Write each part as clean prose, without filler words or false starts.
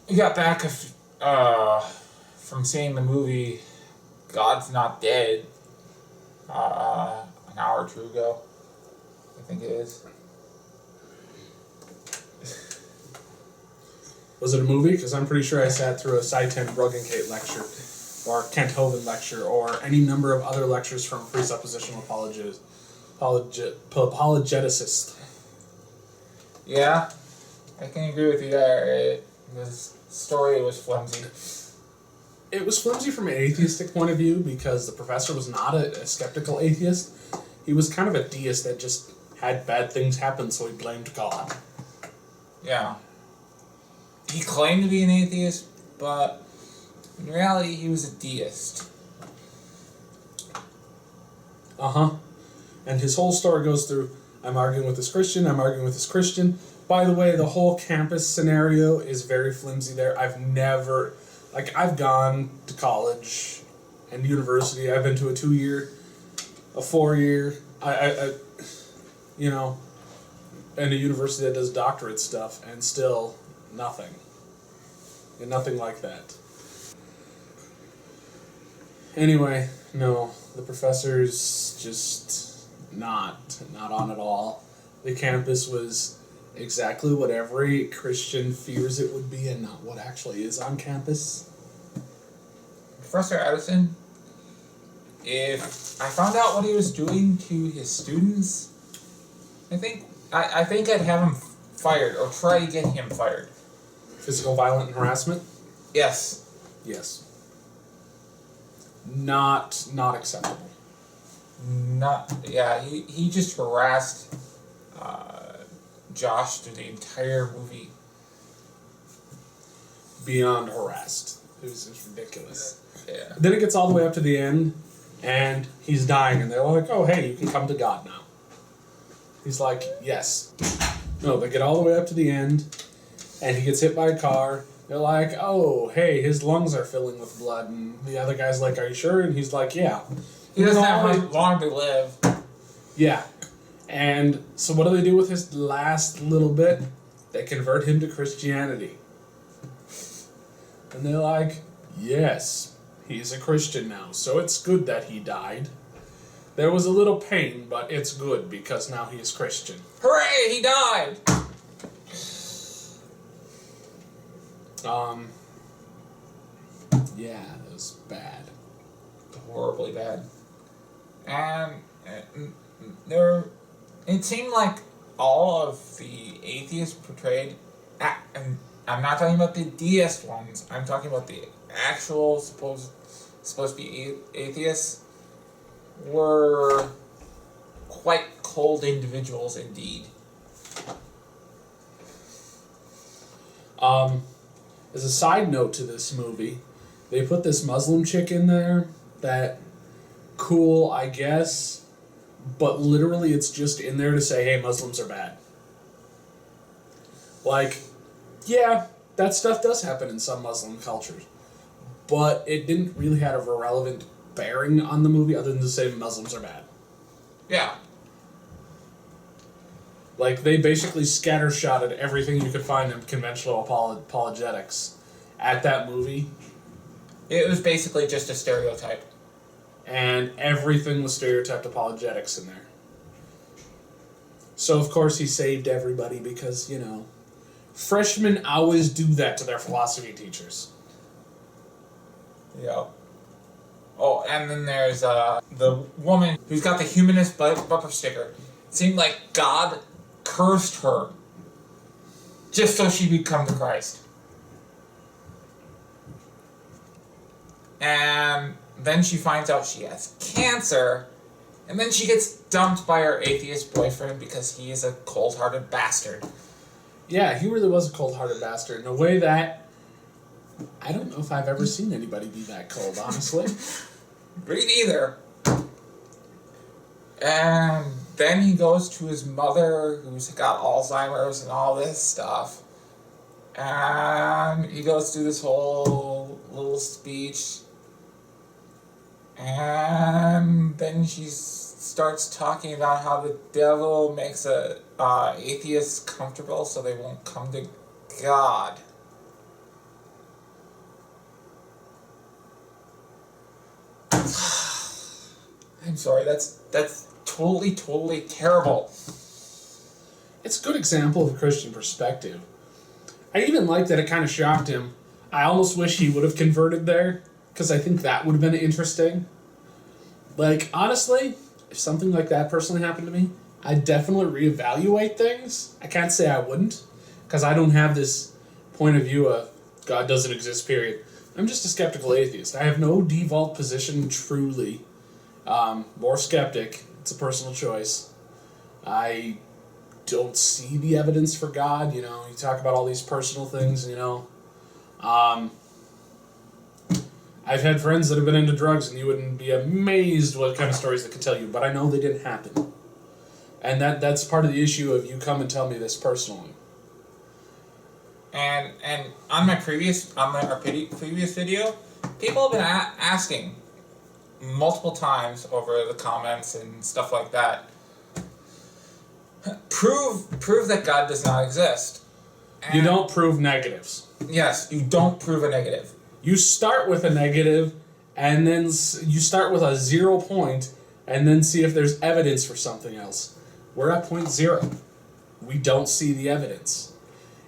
You got back from seeing the movie God's Not Dead an hour or two ago. I think it is. Was it a movie? Because I'm pretty sure I sat through a Sci-10 Bruggencate lecture, or Kent Hovind lecture, or any number of other lectures from presuppositional apologeticist. Yeah, I can agree with you there. The story was flimsy. It was flimsy from an atheistic point of view because the professor was not a skeptical atheist. He was kind of a deist that just had bad things happen, so he blamed God. Yeah. He claimed to be an atheist, but in reality, he was a deist. Uh-huh. And his whole story goes through, I'm arguing with this Christian, I'm arguing with this Christian. By the way, the whole campus scenario is very flimsy there. I've gone to college and university. I've been to a 2-year, a 4-year, and a university that does doctorate stuff, and still nothing. And nothing like that. Anyway, no, the professor's just not on at all. The campus was exactly what every Christian fears it would be and not what actually is on campus. Professor Addison, if I found out what he was doing to his students, I think I'd have him fired, or try to get him fired. Physical violent harassment? Yes. Yes. Not acceptable. He just harassed Josh through the entire movie. Beyond harassed. It was ridiculous. Yeah. Then it gets all the way up to the end, and he's dying, and they're like, oh, hey, you can come to God now. He's like, yes. No, they get all the way up to the end, and he gets hit by a car. They're like, oh, hey, his lungs are filling with blood, and the other guy's like, are you sure? And he's like, yeah. He doesn't have long to live. Yeah. And so what do they do with his last little bit? They convert him to Christianity. And they're like, yes, he's a Christian now, so it's good that he died. There was a little pain, but it's good because now he's Christian. Hooray, he died! Yeah, it was bad. Horribly bad. And it seemed like all of the atheists portrayed, and I'm not talking about the deist ones, I'm talking about the actual supposed to be atheists, were quite cold individuals indeed. As a side note to this movie, they put this Muslim chick in there that, cool, I guess, but literally it's just in there to say, hey, Muslims are bad. Like, yeah, that stuff does happen in some Muslim cultures, but it didn't really have a relevant bearing on the movie other than to say Muslims are bad. Yeah. Like, they basically scattershotted everything you could find in conventional apologetics at that movie. It was basically just a stereotype. And everything was stereotyped apologetics in there. So, of course, he saved everybody because, freshmen always do that to their philosophy teachers. Yeah. Oh, and then there's the woman who's got the humanist bumper sticker. It seemed like God cursed her just so she would come to Christ. And then she finds out she has cancer, and then she gets dumped by her atheist boyfriend because he is a cold-hearted bastard. Yeah, he really was a cold-hearted bastard in a way that I don't know if I've ever seen anybody be that cold, honestly. Me neither. And then he goes to his mother, who's got Alzheimer's and all this stuff. And he goes through this whole little speech. And then she starts talking about how the devil makes atheists comfortable so they won't come to God. sorry. That's totally terrible. It's a good example of a Christian perspective. I even like that it kind of shocked him. I almost wish he would have converted there, because I think that would have been interesting. Like, honestly, if something like that personally happened to me, I'd definitely reevaluate things. I can't say I wouldn't, because I don't have this point of view of God doesn't exist, period. I'm just a skeptical atheist. I have no default position, truly. More skeptic. It's a personal choice. I don't see the evidence for God. You talk about all these personal things, I've had friends that have been into drugs, and you wouldn't be amazed what kind of stories they could tell you, but I know they didn't happen. And that's part of the issue of you come and tell me this personally. And on our previous video, people have been asking multiple times over the comments and stuff like that. Prove that God does not exist. And you don't prove negatives. Yes, you don't prove a negative. You start with a negative, and then you start with a 0 point, and then see if there's evidence for something else. We're at point 0. We don't see the evidence.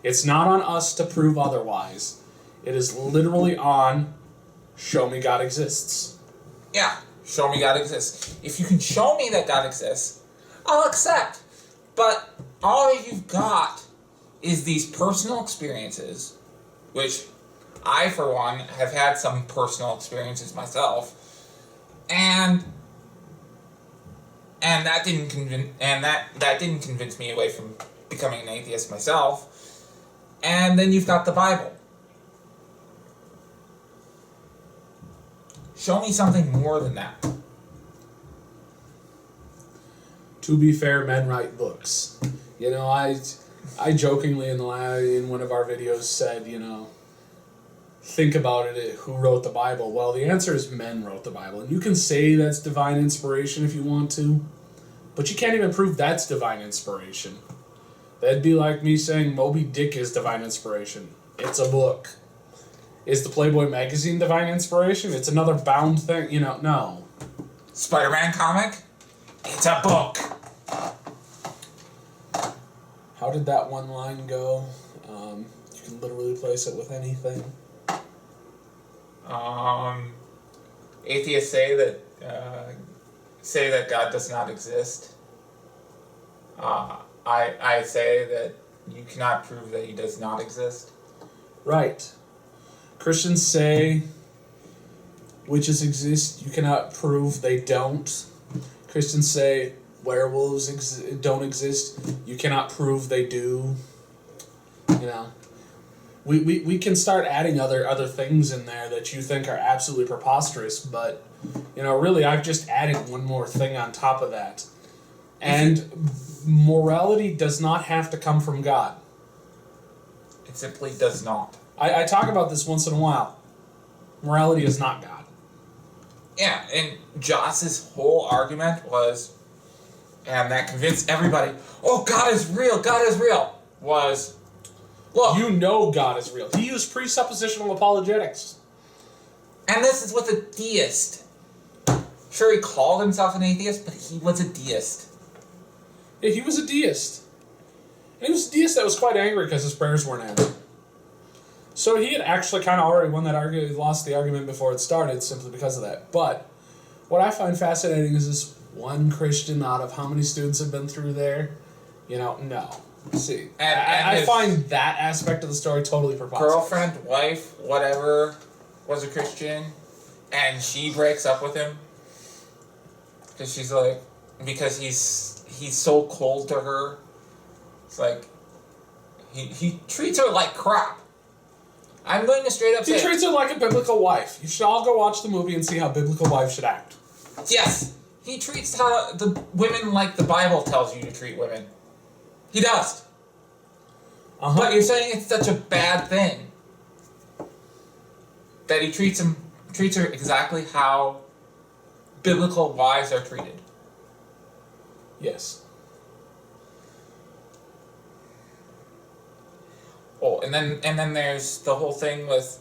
It's not on us to prove otherwise. It is literally on, show me God exists. Yeah, show me God exists. If you can show me that God exists, I'll accept. But all you've got is these personal experiences, which I, for one, have had some personal experiences myself, and that didn't convince me away from becoming an atheist myself. And then you've got the Bible. Show me something more than that. To be fair, men write books. I jokingly in one of our videos said, think about it, who wrote the Bible? Well, the answer is men wrote the Bible. And you can say that's divine inspiration if you want to, but you can't even prove that's divine inspiration. That'd be like me saying Moby Dick is divine inspiration. It's a book. Is the Playboy magazine divine inspiration? It's another bound thing, no. Spider-Man comic? It's a book. How did that one line go? You can literally replace it with anything. Atheists say that God does not exist. I say that you cannot prove that he does not exist. Right. Christians say witches exist. You cannot prove they don't. Christians say werewolves don't exist. You cannot prove they do. We can start adding other things in there that you think are absolutely preposterous, but really I've just added one more thing on top of that. And morality does not have to come from God. It simply does not. I talk about this once in a while. Morality is not God. Yeah, and Joss's whole argument was, and that convinced everybody, oh, God is real, was, look. God is real. He used presuppositional apologetics. And this is with a deist. Sure, he called himself an atheist, but he was a deist. Yeah, he was a deist. And he was a deist that was quite angry because his prayers weren't answered. So he had actually kind of already won that argument, lost the argument before it started simply because of that. But what I find fascinating is this one Christian out of how many students have been through there? No. See, I find that aspect of the story totally preposterous. Girlfriend, wife, whatever, was a Christian, and she breaks up with him because he's so cold to her. It's like he treats her like crap. I'm going to straight up say... He treats her like a biblical wife. You should all go watch the movie and see how biblical wives should act. Yes! He treats how the women like the Bible tells you to treat women. He does. Uh-huh. But you're saying it's such a bad thing that he treats her exactly how biblical wives are treated. Yes. Oh, and then there's the whole thing with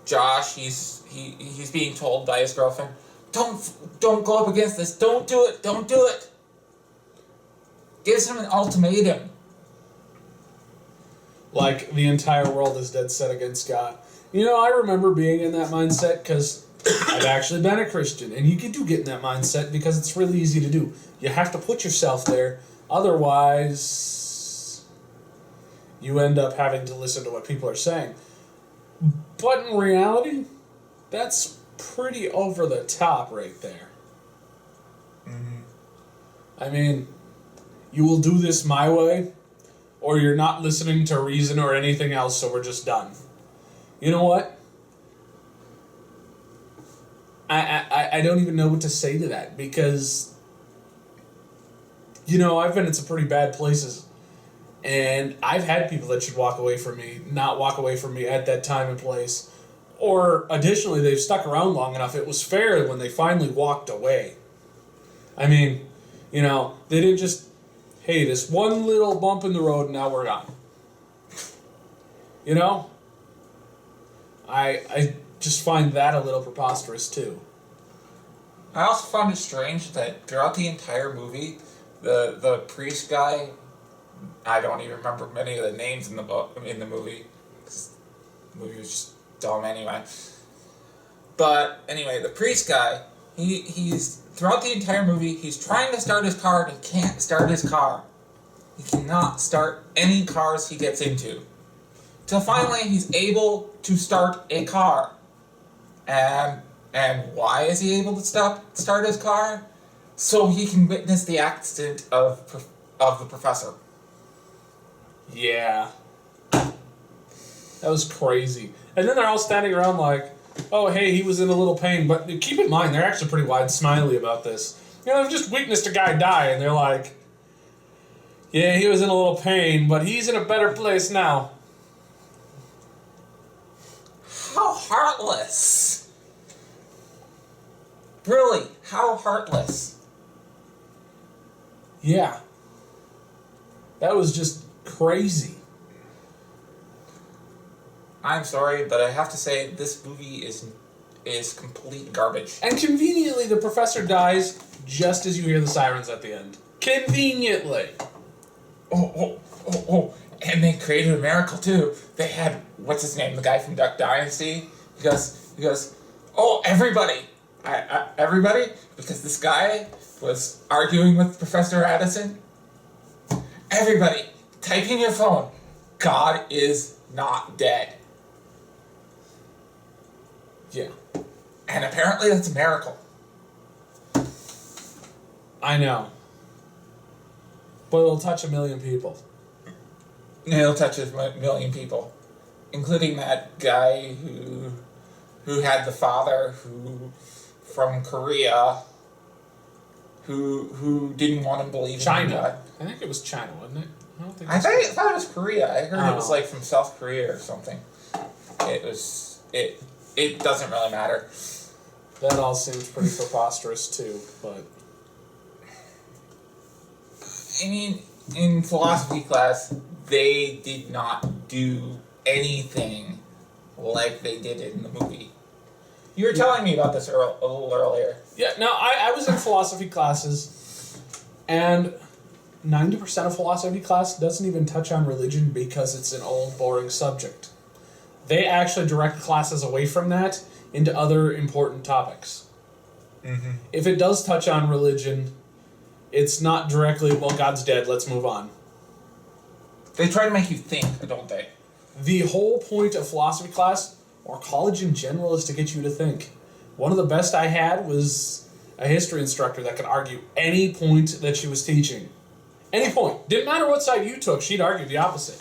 Josh. He's being told by his girlfriend, don't go up against this. Don't do it. Don't do it. Gives him an ultimatum. Like, the entire world is dead set against God. You know, I remember being in that mindset because I've actually been a Christian. And you do get in that mindset because it's really easy to do. You have to put yourself there. Otherwise, you end up having to listen to what people are saying. But in reality, that's pretty over the top right there. Mm-hmm. I mean, you will do this my way, or you're not listening to reason or anything else, so we're just done. You know what? I don't even know what to say to that, because, you know, I've been in some pretty bad places, and I've had people that should walk away from me, not walk away from me at that time and place. Or, additionally, they've stuck around long enough. It was fair when they finally walked away. I mean, you know, they didn't just, hey, this one little bump in the road, and now we're gone. You know? I just find that a little preposterous, too. I also found it strange that throughout the entire movie, the priest guy, I don't even remember many of the names in the movie. The movie was just dumb anyway. But anyway, the priest guy, he's throughout the entire movie, he's trying to start his car and he can't start his car. He cannot start any cars he gets into. Till finally he's able to start a car. And why is he able to start his car? So he can witness the accident of the professor. Yeah. That was crazy. And then they're all standing around like, oh, hey, he was in a little pain. But keep in mind, they're actually pretty wide smiley about this. You know, they've just witnessed a guy die, and they're like, yeah, he was in a little pain, but he's in a better place now. How heartless. Really, how heartless. Yeah. That was just crazy. I'm sorry, but I have to say this movie is complete garbage. And conveniently, the professor dies just as you hear the sirens at the end. Conveniently. Oh. And they created a miracle, too. They had, what's his name, the guy from Duck Dynasty? He goes, oh, everybody. Everybody? Because this guy was arguing with Professor Addison. Everybody, type in your phone, God is not dead. Yeah. And apparently that's a miracle. I know. But it'll touch 1 million people. It'll touch a million people. Including that guy who had the father from Korea who didn't want to believe in China. God. I think it was China, wasn't it? I don't think I thought it was Korea. I heard it was like from South Korea or something. It doesn't really matter. That all seems pretty preposterous too, but I mean, in philosophy class, they did not do anything like they did in the movie. You were telling me about this a little earlier. yeah, no, I was in philosophy classes, and 90% of philosophy class doesn't even touch on religion because it's an old, boring subject. They actually direct classes away from that into other important topics. Mm-hmm. If it does touch on religion, it's not directly, well, God's dead, let's move on. They try to make you think, don't they? The whole point of philosophy class, or college in general, is to get you to think. One of the best I had was a history instructor that could argue any point that she was teaching. Any point. Didn't matter what side you took, she'd argue the opposite.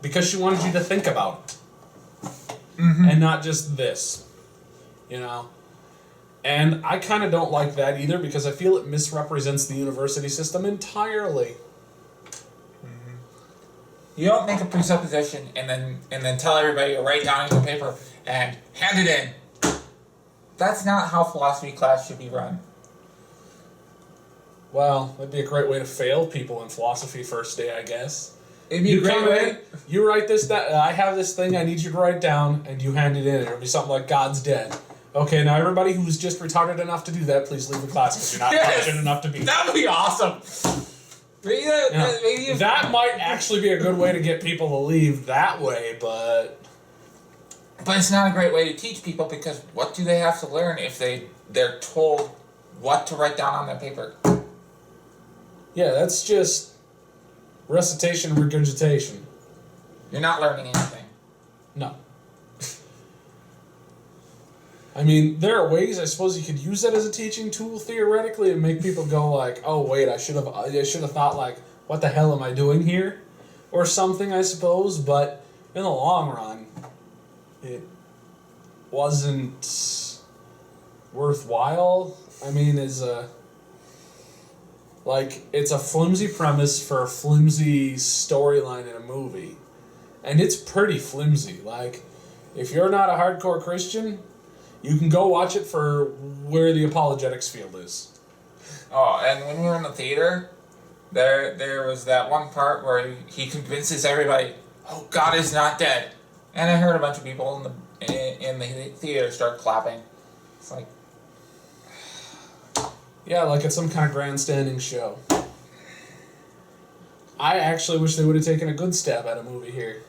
Because she wanted you to think about it. Mm-hmm. And not just this. You know? And I kind of don't like that either because I feel it misrepresents the university system entirely. You don't make a presupposition and then tell everybody to write down your paper and hand it in. That's not how philosophy class should be run. Well, that'd be a great way to fail people in philosophy first day, I guess. It'd be a great way. You write this, I have this thing I need you to write down, and you hand it in, and it'll be something like God's dead. Okay, now everybody who's just retarded enough to do that, please leave the class because you're not intelligent enough to be. That would be awesome. Maybe that might actually be a good way to get people to leave that way, but it's not a great way to teach people because what do they have to learn if they're told what to write down on their paper? Yeah, that's just recitation and regurgitation. You're not learning anything. No. I mean, there are ways I suppose you could use that as a teaching tool theoretically and make people go like, "Oh wait, I should have thought like, what the hell am I doing here?" or something, I suppose, but in the long run, it wasn't worthwhile. I mean, it's a flimsy premise for a flimsy storyline in a movie. And it's pretty flimsy. Like, if you're not a hardcore Christian, you can go watch it for where the apologetics field is. Oh, and when we were in the theater, there was that one part where he convinces everybody, "Oh, God is not dead," and I heard a bunch of people in the theater start clapping. It's like, yeah, like it's some kind of grandstanding show. I actually wish they would have taken a good stab at a movie here.